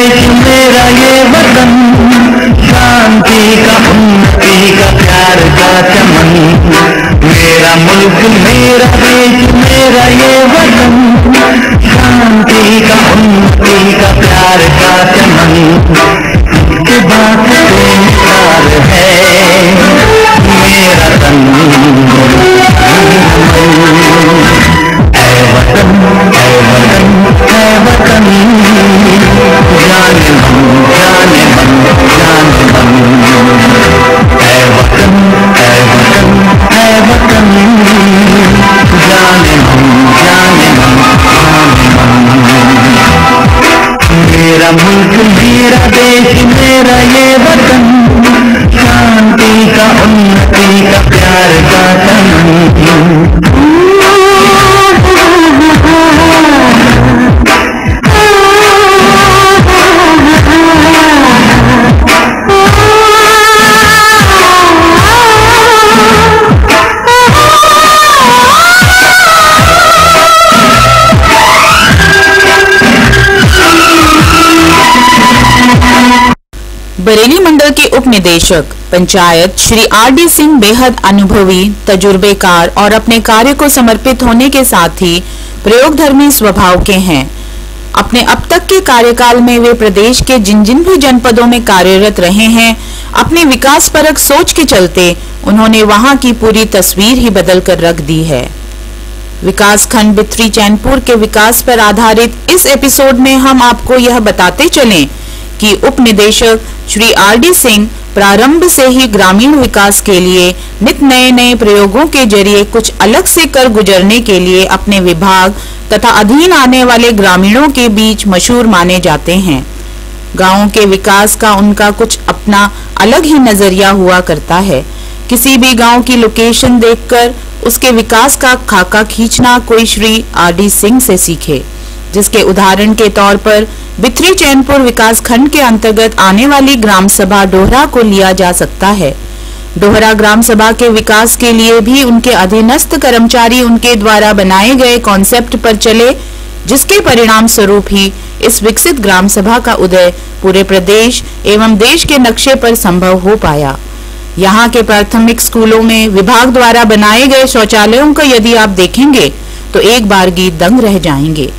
देश मेरा ये वतन, शांति का उन्नति का प्यार का चमन। मेरा मुल्क मेरा देश मेरा ये वतन, शांति का उन्नति का प्यार का चमन। की बात बेकार है मेरा तन, ऐ वतन ऐ वतन ऐ वतन, जाने मन जाने मन जाने मन। ऐ वतन ऐ वतन ऐ वतन, जाने मन जाने मन जाने मन। मेरा मुल्क मेरा देश मेरा ये वतन, शांति का उन्नति का प्यार का चमन। बरेली मंडल के उप निदेशक पंचायत श्री आर.डी. सिंह बेहद अनुभवी, तजुर्बेकार और अपने कार्य को समर्पित होने के साथ ही प्रयोगधर्मी स्वभाव के हैं। अपने अब तक के कार्यकाल में वे प्रदेश के जिन जिन भी जनपदों में कार्यरत रहे हैं, अपनी विकास परक सोच के चलते उन्होंने वहां की पूरी तस्वीर ही बदल कर रख दी है। विकास खंड बिथरी चैनपुर के विकास पर आधारित इस एपिसोड में हम आपको यह बताते चलें कि उप निदेशक श्री आर.डी. सिंह प्रारंभ से ही ग्रामीण विकास के लिए नित नए नए प्रयोगों के जरिए कुछ अलग से कर गुजरने के लिए अपने विभाग तथा अधीन आने वाले ग्रामीणों के बीच मशहूर माने जाते हैं। गांवों के विकास का उनका कुछ अपना अलग ही नजरिया हुआ करता है। किसी भी गांव की लोकेशन देखकर उसके विकास का खाका खींचना कोई श्री आर.डी. सिंह से सीखे, जिसके उदाहरण के तौर पर बिथरी चैनपुर विकास खंड के अंतर्गत आने वाली ग्राम सभा डोहरा को लिया जा सकता है। डोहरा ग्राम सभा के विकास के लिए भी उनके अधीनस्थ कर्मचारी उनके द्वारा बनाए गए कॉन्सेप्ट पर चले, जिसके परिणाम स्वरूप ही इस विकसित ग्राम सभा का उदय पूरे प्रदेश एवं देश के नक्शे पर संभव हो पाया। यहाँ के प्राथमिक स्कूलों में विभाग द्वारा बनाए गए शौचालयों को यदि आप देखेंगे तो एक बारगी दंग रह जाएंगे।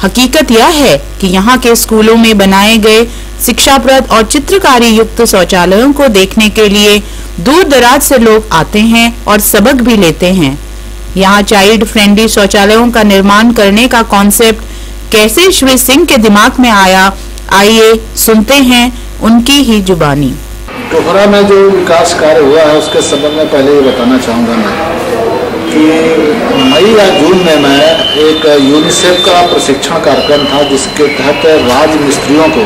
हकीकत यह है कि यहाँ के स्कूलों में बनाए गए शिक्षाप्रद और चित्रकारी युक्त शौचालयों को देखने के लिए दूर दराज से लोग आते हैं और सबक भी लेते हैं। यहाँ चाइल्ड फ्रेंडली शौचालयों का निर्माण करने का कॉन्सेप्ट कैसे श्री सिंह के दिमाग में आया, आइए सुनते हैं उनकी ही जुबानी। डोहरा में जो विकास कार्य हुआ है उसके संबंध में पहले ये बताना चाहूँगा मैं कि मई या जून में मैं एक यूनिसेफ का प्रशिक्षण कार्यक्रम था, जिसके तहत राज मिस्त्रियों को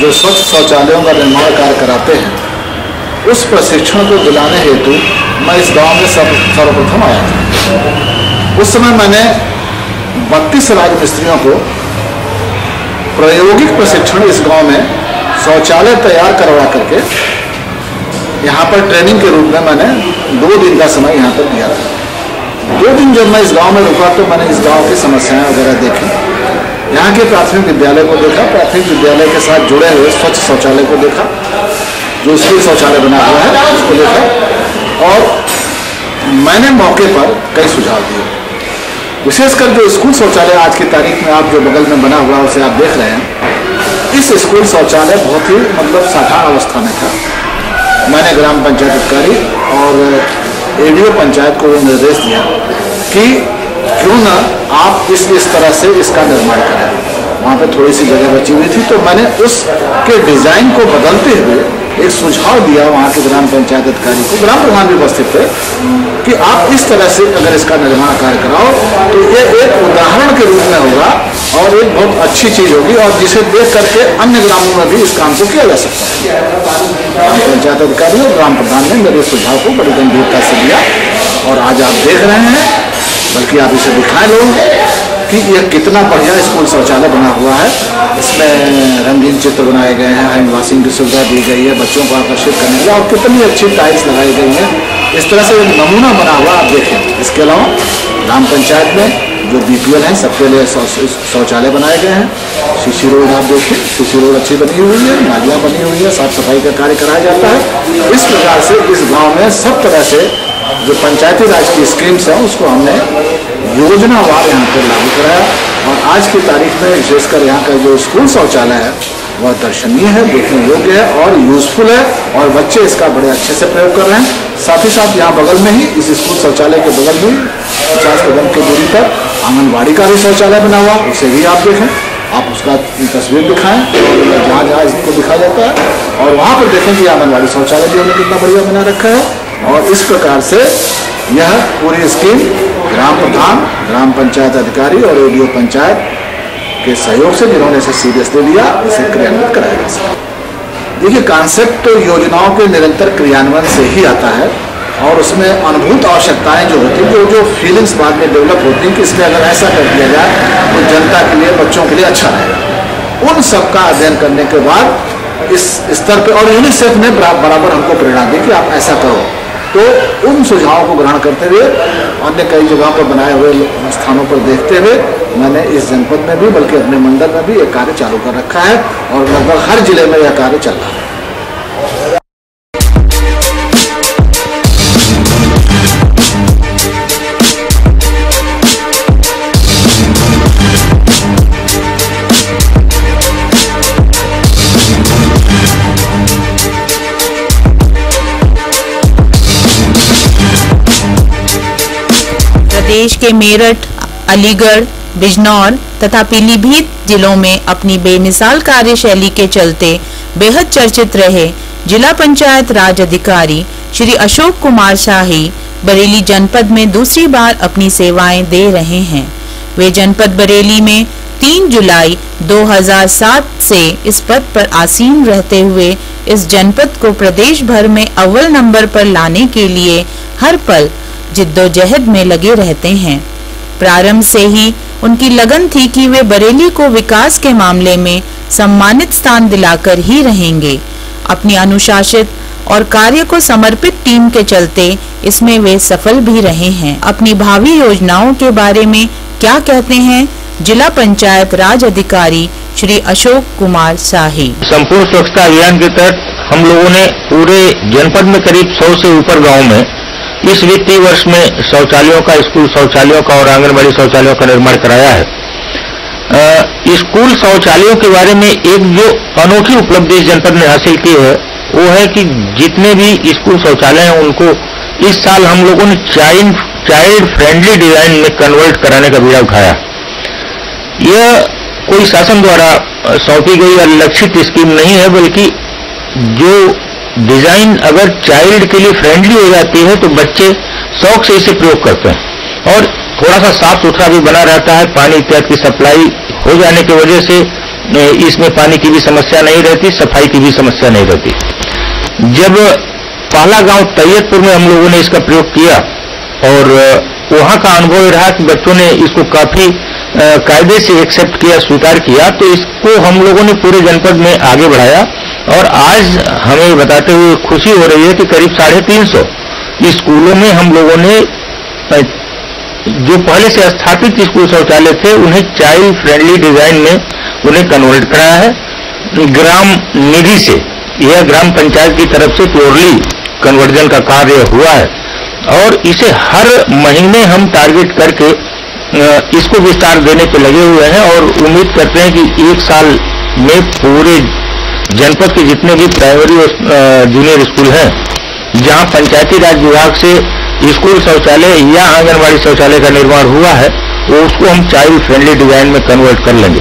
जो स्वच्छ शौचालयों का निर्माण कार्य कराते हैं, उस प्रशिक्षण को दिलाने हेतु मैं इस गांव में सर्वप्रथम आया था। उस समय मैंने 32 राज मिस्त्रियों को प्रायोगिक प्रशिक्षण इस गांव में शौचालय तैयार करवा करके यहाँ पर ट्रेनिंग के रूप में मैंने 2 दिन का समय यहाँ पर दिया था। 2 दिन जब मैं इस गांव में रुका तो मैंने इस गांव की समस्याएं वगैरह देखी, यहाँ के प्राथमिक विद्यालय को देखा, प्राथमिक विद्यालय के साथ जुड़े हुए स्वच्छ शौचालय को देखा, जो स्कूल शौचालय बना हुआ है उसको देखा, और मैंने मौके पर कई सुझाव दिए। विशेषकर जो स्कूल शौचालय आज की तारीख में आप जो बगल में बना हुआ उसे आप देख रहे हैं, इस स्कूल शौचालय बहुत ही साधारण अवस्था में था। मैंने ग्राम पंचायत अधिकारी और एडीओ पंचायत को निर्देश दिया कि क्यों ना आप इस तरह से इसका निर्माण करें। वहाँ पे थोड़ी सी जगह बची हुई थी, तो मैंने उसके डिजाइन को बदलते हुए एक सुझाव दिया वहाँ के ग्राम पंचायत अधिकारी को, ग्राम प्रधान भी उपस्थित थे, कि आप इस तरह से अगर इसका निर्माण कार्य कराओ तो ये एक उदाहरण के रूप में होगा और एक बहुत अच्छी चीज होगी, और जिसे देख करके अन्य ग्रामों में भी इस काम को किया जा सकता है। ग्राम पंचायत अधिकारी और ग्राम प्रधान ने मेरे सुझाव को बड़ी गंभीरता से लिया, और आज आप देख रहे हैं, बल्कि आप इसे दिखाएं लोग कि यह कितना बढ़िया स्कूल शौचालय बना हुआ है। इसमें रंगीन चित्र बनाए गए हैं, हैंड वॉशिंग की सुविधा दी गई है, बच्चों को आकर्षित करने के लिए, और कितनी अच्छी टाइल्स लगाई गई है। इस तरह से एक नमूना बना हुआ आप देखें। इसके अलावा ग्राम पंचायत में जो BPL हैं सबके लिए शौचालय बनाए गए हैं। सीसी रोड आप देखिए, सीसी रोड अच्छी बनी हुई है, नालियाँ बनी हुई है, साफ सफाई का कार्य कराया जाता है। इस प्रकार से इस गांव में सब तरह से जो पंचायती राज की स्कीम्स हैं उसको हमने योजनावार यहाँ पर लागू कराया। और आज की तारीख में विशेषकर यहाँ का जो स्कूल शौचालय है वह दर्शनीय है, देखने योग्य है और यूजफुल है, और बच्चे इसका बड़े अच्छे से प्रयोग कर रहे हैं। साथ ही साथ यहाँ बगल में ही इस स्कूल शौचालय के बगल में 50 कदम की दूरी पर आंगनबाड़ी का भी शौचालय बना हुआ, उसे भी आप देखें, आप उसका तस्वीर दिखाएं जहाँ जहाँ इसको दिखाया जाता है, और वहाँ पर देखें कि आंगनबाड़ी शौचालय भी हमने कितना बढ़िया बना रखा है। और इस प्रकार से यह पूरी स्कीम ग्राम प्रधान, ग्राम पंचायत अधिकारी और ADO पंचायत के सहयोग से, जिन्होंने इसे सीरियसली लिया, इसे क्रियान्वित कराया जा सके। देखिए, कॉन्सेप्ट तो योजनाओं के निरंतर क्रियान्वयन से ही आता है, और उसमें अनुभूत आवश्यकताएं जो होती हैं, जो फीलिंग्स बाद में डेवलप होती हैं कि इसमें अगर ऐसा कर दिया जाए तो जनता के लिए, बच्चों के लिए अच्छा रहेगा। उन सब का अध्ययन करने के बाद इस स्तर पर, और यूनिसेफ ने बराबर हमको प्रेरणा दी कि आप ऐसा करो, तो उन सुझावों को ग्रहण करते हुए अन्य कई जगहों पर बनाए हुए स्थानों पर देखते हुए मैंने इस जनपद में भी, बल्कि अपने मंडल में भी एक कार्य चालू कर रखा है, और लगभग हर जिले में यह कार्य चल रहा है। प्रदेश के मेरठ, अलीगढ़, बिजनौर तथा पीलीभीत जिलों में अपनी बेमिसाल कार्यशैली के चलते बेहद चर्चित रहे जिला पंचायत राज अधिकारी श्री अशोक कुमार शाही बरेली जनपद में दूसरी बार अपनी सेवाएं दे रहे हैं। वे जनपद बरेली में 3 जुलाई 2007 से इस पद पर आसीन रहते हुए इस जनपद को प्रदेश भर में अव्वल नंबर पर लाने के लिए हर पल जिद्दोजहद में लगे रहते हैं। प्रारंभ से ही उनकी लगन थी कि वे बरेली को विकास के मामले में सम्मानित स्थान दिलाकर ही रहेंगे। अपनी अनुशासित और कार्य को समर्पित टीम के चलते इसमें वे सफल भी रहे हैं। अपनी भावी योजनाओं के बारे में क्या कहते हैं जिला पंचायत राज अधिकारी श्री अशोक कुमार शाही। संपूर्ण स्वच्छता अभियान के तहत हम लोगों ने पूरे जनपद में करीब 100 से ऊपर गाँव में इस वित्तीय वर्ष में शौचालयों का, स्कूल शौचालयों का और आंगनबाड़ी शौचालयों का निर्माण कराया है। स्कूल शौचालयों के बारे में एक जो अनोखी उपलब्धि इस जनपद ने हासिल की है वो है कि जितने भी स्कूल शौचालय हैं उनको इस साल हम लोगों ने चाइल्ड फ्रेंडली डिजाइन में कन्वर्ट कराने का बीड़ा उठाया। यह कोई शासन द्वारा सौंपी गई या लक्षित स्कीम नहीं है, बल्कि जो डिजाइन अगर चाइल्ड के लिए फ्रेंडली हो जाती है तो बच्चे शौक से इसे प्रयोग करते हैं, और थोड़ा सा साफ सुथरा भी बना रहता है। पानी इत्यादि की सप्लाई हो जाने की वजह से इसमें पानी की भी समस्या नहीं रहती, सफाई की भी समस्या नहीं रहती। जब पहला गांव तैयबपुर में हम लोगों ने इसका प्रयोग किया और वहां का अनुभव रहा कि बच्चों ने इसको काफी कायदे से एक्सेप्ट किया, स्वीकार किया, तो इसको हम लोगों ने पूरे जनपद में आगे बढ़ाया। और आज हमें बताते हुए खुशी हो रही है कि करीब 350 स्कूलों में हम लोगों ने जो पहले से स्थापित स्कूल शौचालय थे उन्हें चाइल्ड फ्रेंडली डिजाइन में उन्हें कन्वर्ट कराया है। ग्राम निधि से, यह ग्राम पंचायत की तरफ से प्योरली कन्वर्जन का कार्य हुआ है, और इसे हर महीने हम टारगेट करके इसको विस्तार देने पे लगे हुए हैं, और उम्मीद करते हैं कि 1 साल में पूरे जनपद के जितने भी प्राइमरी और जूनियर स्कूल हैं जहां पंचायती राज विभाग से स्कूल शौचालय या आंगनबाड़ी शौचालय का निर्माण हुआ है, वो उसको हम चाइल्ड फ्रेंडली डिजाइन में कन्वर्ट कर लेंगे।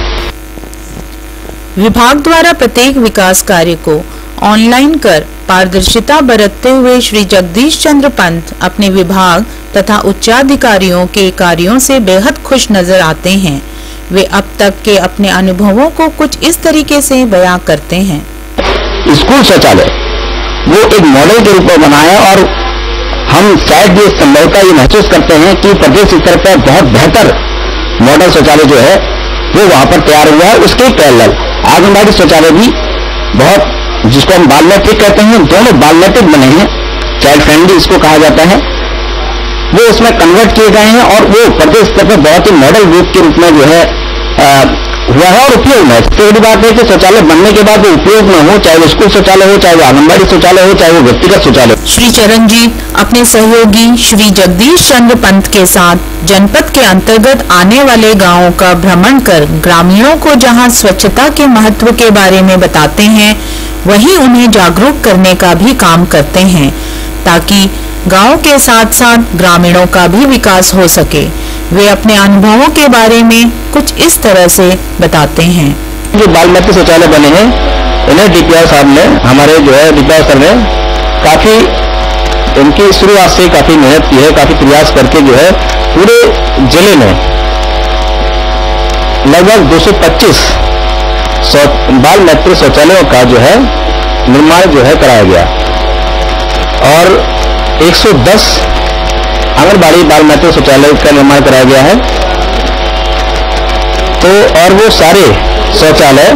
विभाग द्वारा प्रत्येक विकास कार्य को ऑनलाइन कर पारदर्शिता बरतते हुए श्री जगदीश चंद्र पंत अपने विभाग तथा उच्चाधिकारियों के कार्यों से बेहद खुश नजर आते हैं। वे अब तक के अपने अनुभवों को कुछ इस तरीके से बयां करते हैं। स्कूल शौचालय वो एक मॉडल के रूप में बना है, और हम शायद भी संभवतः ये महसूस करते हैं कि प्रदेश स्तर पर बहुत बेहतर मॉडल शौचालय जो है वो वहां पर तैयार हुआ है। उसके पैरेलल आंगनबाड़ी शौचालय भी बहुत, जिसको हम बाल मैट्रिक कहते हैं, दोनों बाल मैट्रिक बने हैं, चाइल्ड फ्रेंडली इसको कहा जाता है। वो उसमें कन्वर्ट किए गए हैं और वो प्रदेश स्तर पर बहुत ही मॉडल रूप के रूप में जो है हुआ है और उपयोग में। सबसे बड़ी बात है कि शौचालय बनने के बाद वो उपयोग में हो, चाहे वो स्कूल शौचालय हो, चाहे वो आंगनबाड़ी शौचालय हो, चाहे वो व्यक्तिगत शौचालय हो। श्री चरणजीत अपने सहयोगी श्री जगदीश चंद्र पंत के साथ जनपद के अंतर्गत आने वाले गांवों का भ्रमण कर ग्रामीणों को जहां स्वच्छता के महत्व के बारे में बताते हैं, वहीं उन्हें जागरूक करने का भी काम करते हैं ताकि गांव के साथ साथ ग्रामीणों का भी विकास हो सके। वे अपने अनुभवों के बारे में कुछ इस तरह से बताते हैं। जो बाल मित्र शौचालय बने हैं, इन्हें डीपीआर साहब ने, हमारे जो है डीपीआर सर ने काफी इनकी शुरुआत से काफी मेहनत की है, काफी प्रयास करके जो है पूरे जिले में लगभग 225 बाल मित्र शौचालयों का जो है निर्माण जो है कराया गया और 110 आंगनबाड़ी बाल मित्र शौचालय का निर्माण कराया गया है। तो और वो सारे शौचालय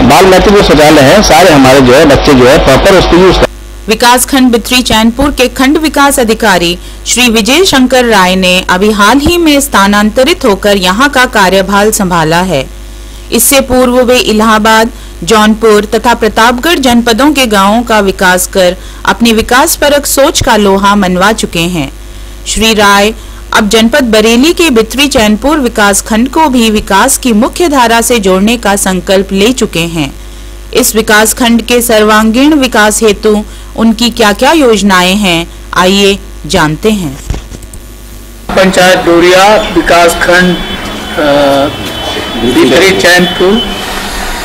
बाल मित्र जो शौचालय हैं, सारे हमारे जो है बच्चे जो है प्रॉपर उसको यूज कर। विकास खंड बिथरी चैनपुर के खंड विकास अधिकारी श्री विजय शंकर राय ने अभी हाल ही में स्थानांतरित होकर यहाँ का कार्यभार संभाला है। इससे पूर्व वे इलाहाबाद, जौनपुर तथा प्रतापगढ़ जनपदों के गांवों का विकास कर अपनी विकास परक सोच का लोहा मनवा चुके हैं। श्री राय अब जनपद बरेली के बिथरी चैनपुर विकास खंड को भी विकास की मुख्य धारा से जोड़ने का संकल्प ले चुके हैं। इस विकास खंड के सर्वांगीण विकास हेतु उनकी क्या क्या योजनाएं हैं, आइए जानते हैं। पंचायत डोरिया विकास खंड बिथरी चैनपुर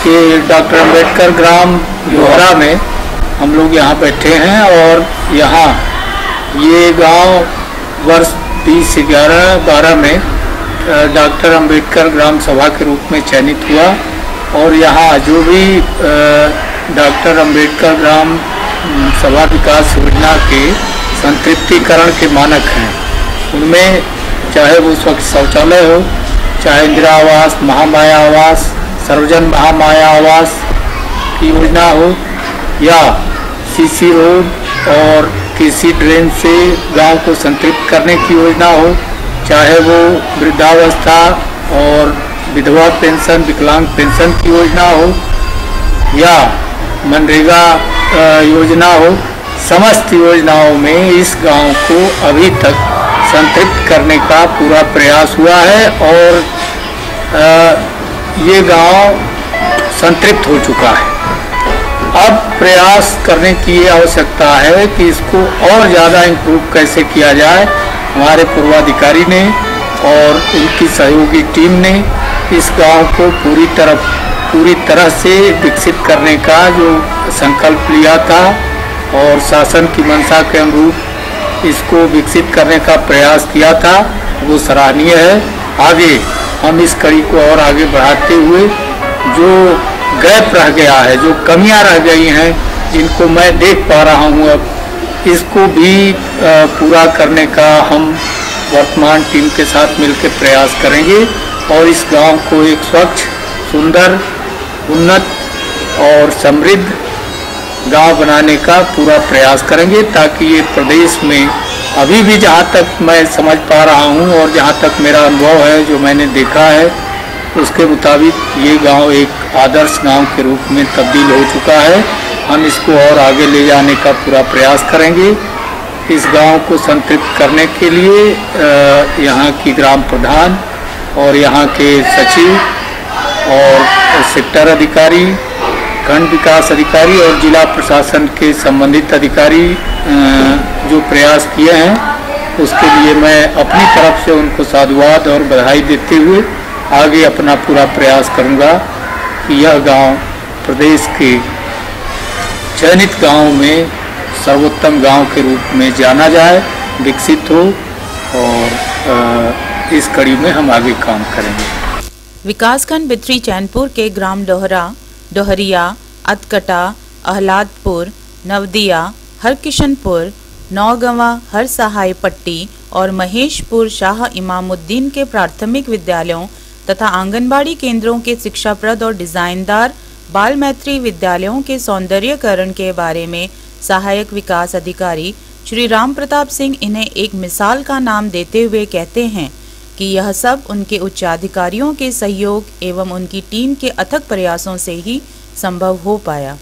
के डॉक्टर अंबेडकर ग्राम लोहरा में हम लोग यहाँ बैठे हैं और यहाँ ये गांव वर्ष 2011-12 में डॉक्टर अंबेडकर ग्राम सभा के रूप में चयनित हुआ और यहाँ जो भी डॉक्टर अंबेडकर ग्राम सभा विकास योजना के संतृप्तिकरण के मानक हैं, उनमें चाहे वो स्वच्छ शौचालय हो, चाहे इंदिरा आवास, महामाया आवास, सर्वजन महामाया आवास की योजना हो या सीसी रोड और किसी ड्रेन से गांव को संतृप्त करने की योजना हो, चाहे वो वृद्धावस्था और विधवा पेंशन, विकलांग पेंशन की योजना हो या मनरेगा योजना हो, समस्त योजनाओं में इस गांव को अभी तक संतृप्त करने का पूरा प्रयास हुआ है और ये गांव संतृप्त हो चुका है। अब प्रयास करने की आवश्यकता है कि इसको और ज़्यादा इम्प्रूव कैसे किया जाए। हमारे पूर्वाधिकारी ने और उनकी सहयोगी टीम ने इस गांव को पूरी तरह से विकसित करने का जो संकल्प लिया था और शासन की मंशा के अनुरूप इसको विकसित करने का प्रयास किया था, वो सराहनीय है। आगे हम इस कड़ी को और आगे बढ़ाते हुए जो गैप रह गया है, जो कमियां रह गई हैं, जिनको मैं देख पा रहा हूँ, अब इसको भी पूरा करने का हम वर्तमान टीम के साथ मिलकर प्रयास करेंगे और इस गांव को एक स्वच्छ, सुंदर, उन्नत और समृद्ध गांव बनाने का पूरा प्रयास करेंगे ताकि ये प्रदेश में अभी भी जहाँ तक मैं समझ पा रहा हूँ और जहाँ तक मेरा अनुभव है, जो मैंने देखा है, उसके मुताबिक ये गांव एक आदर्श गांव के रूप में तब्दील हो चुका है। हम इसको और आगे ले जाने का पूरा प्रयास करेंगे। इस गांव को संतृप्त करने के लिए यहाँ की ग्राम प्रधान और यहाँ के सचिव और सेक्टर अधिकारी, खंड विकास अधिकारी और जिला प्रशासन के संबंधित अधिकारी जो प्रयास किए हैं, उसके लिए मैं अपनी तरफ से उनको साधुवाद और बधाई देते हुए आगे अपना पूरा प्रयास करूंगा कि यह गांव प्रदेश के चयनित गांव में सर्वोत्तम गांव के रूप में जाना जाए, विकसित हो और इस कड़ी में हम आगे काम करेंगे। विकासखंड बिथरी चैनपुर के ग्राम डोहरा, डोहरिया, अतकटा, अहलादपुर, नवदिया, हरकिशनपुर, नौगंवा, हर सहाय पट्टी और महेशपुर शाह इमामुद्दीन के प्राथमिक विद्यालयों तथा आंगनबाड़ी केंद्रों के शिक्षाप्रद और डिजाइनदार बाल मैत्री विद्यालयों के सौंदर्यकरण के बारे में सहायक विकास अधिकारी श्री राम प्रताप सिंह इन्हें एक मिसाल का नाम देते हुए कहते हैं कि यह सब उनके उच्चाधिकारियों के सहयोग एवं उनकी टीम के अथक प्रयासों से ही संभव हो पाया।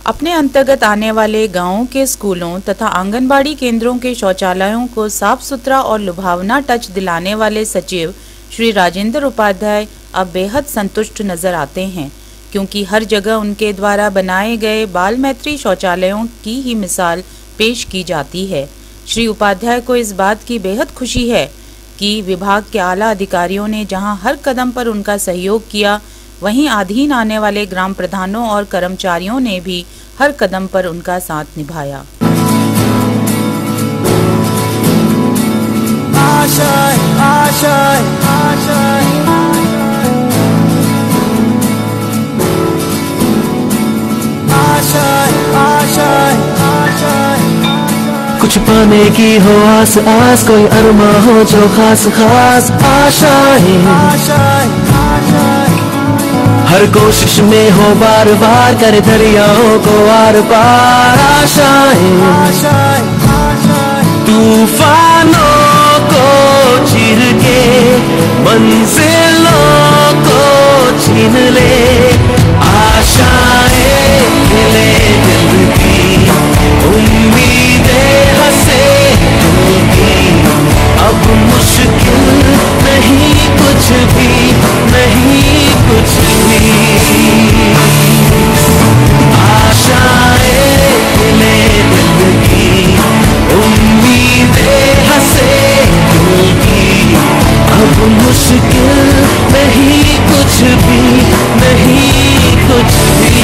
अपने अंतर्गत आने वाले गांवों के स्कूलों तथा आंगनबाड़ी केंद्रों के शौचालयों को साफ सुथरा और लुभावना टच दिलाने वाले सचिव श्री राजेंद्र उपाध्याय अब बेहद संतुष्ट नजर आते हैं, क्योंकि हर जगह उनके द्वारा बनाए गए बाल मैत्री शौचालयों की ही मिसाल पेश की जाती है। श्री उपाध्याय को इस बात की बेहद खुशी है कि विभाग के आला अधिकारियों ने जहां हर कदम पर उनका सहयोग किया, वहीं अधीन आने वाले ग्राम प्रधानों और कर्मचारियों ने भी हर कदम पर उनका साथ निभाया। कुछ पाने की हो आस आस, कोई अरमा हो जो खास खास आशाएं, हर कोशिश में हो बार बार कर दरियाओं को आर पार आशाएं, तूफानों को चीर के मंजिलों को छीन ले, आशाएं खिले दिल की, उम्मीदें हंसे दिल की, अब मुश्किल नहीं कुछ भी, नहीं कुछ भी, आशाएं खिले दिल की, उम्मीदें हंसे दिल की, अब मुश्किल नहीं कुछ भी, नहीं कुछ भी।